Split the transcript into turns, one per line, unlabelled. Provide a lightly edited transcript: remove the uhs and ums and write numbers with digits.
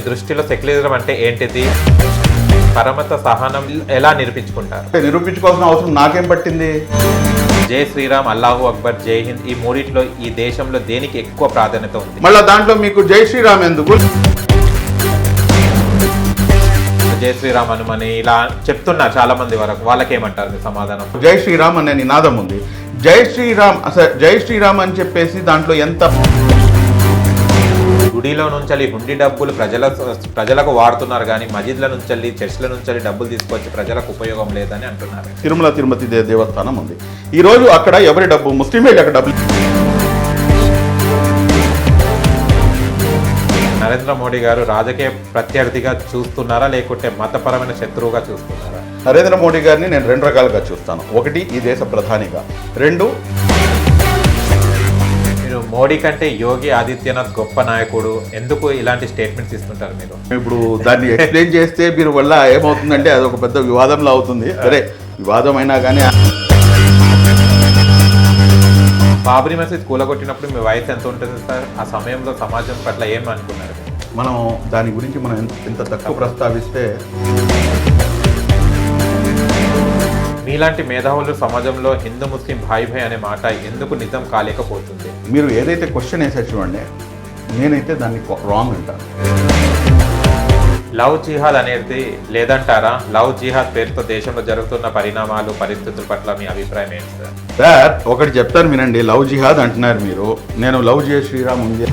దృష్టిలో సెక్యులరిజం అంటే ఏంటిది? పరమత సహనం ఎలా నిరూపించుకుంటారు?
నిరూపించుకోవాల్సిన అవసరం నాకేం పట్టింది?
జై శ్రీరామ్, అల్లాహు అక్బర్, జై హింద్ ఈ మూడిట్లో ఈ దేశంలో దేనికి ఎక్కువ ప్రాధాన్యత ఉంది?
మళ్ళీ దాంట్లో మీకు జై శ్రీరామ్ ఎందుకు?
జై శ్రీరామ్ అనుమని ఇలా చెప్తున్నారు చాలా మంది వరకు, వాళ్ళకేమంటారు మీ సమాధానం?
జై శ్రీరామ్ అనే నినాదం ఉంది. జై శ్రీరామ్ అసలు జై శ్రీరామ్ అని చెప్పేసి దాంట్లో ఎంత
గుడిలో నుంచి హుండీ డబ్బులు ప్రజలకు వాడుతున్నారు కానీ మసీద్ల నుంచి చర్చ్ల నుంచి డబ్బులు తీసుకొచ్చి ప్రజలకు ఉపయోగం లేదని అంటున్నారు.
తిరుమల తిరుపతి దేవస్థానం ఉంది. ఈ రోజు అక్కడ ఎవరి డబ్బు? ముస్లిం వెళ్ళి అక్కడ డబ్బులు.
నరేంద్ర మోడీ గారు రాజకీయ ప్రత్యర్థిగా చూస్తున్నారా లేకుంటే మతపరమైన శత్రువుగా చూస్తున్నారా?
నరేంద్ర మోడీ గారిని నేను రెండు రకాలుగా చూస్తాను. ఒకటి, ఈ దేశ ప్రధానిగా. రెండు,
మీరు మోడీ కంటే యోగి ఆదిత్యనాథ్ గొప్ప నాయకుడు, ఎందుకు ఇలాంటి స్టేట్మెంట్స్ ఇస్తుంటారు మీరు?
ఇప్పుడు దాన్ని ఎక్స్ప్లెయిన్ చేస్తే మీరు వల్ల ఏమవుతుందంటే అది ఒక పెద్ద వివాదంలో అవుతుంది. సరే, వివాదం అయినా కానీ
బాబ్రీ మసీద్ కూలగొట్టినప్పుడు మీ వయసు ఎంత ఉంటుంది సార్? ఆ సమయంలో సమాజం పట్ల ఏం అనుకున్నారు?
మనం దాని గురించి మనం ఎంత తక్కువ ప్రస్తావిస్తే
మీలాంటి మేధావులు సమాజంలో హిందూ ముస్లిం భాయ్ భాయ్ అనే మాట ఎందుకు నిజం కాలేకపోతుంది?
మీరు ఏదైతే క్వశ్చన్ వేసే చూడండి, నేనైతే దాన్ని రాంగ్ అంటాను.
లవ్ జిహాద్ అనేది లేదంటారా? లవ్ జిహాద్ పేరుతో దేశంలో జరుగుతున్న పరిణామాలు పరిస్థితుల పట్ల మీ అభిప్రాయం ఏంటి సార్?
సార్ ఒకటి చెప్తాను వినండి. లవ్ జిహాద్ అంటున్నారు మీరు, నేను లవ్ జై శ్రీరామ్ ఉంది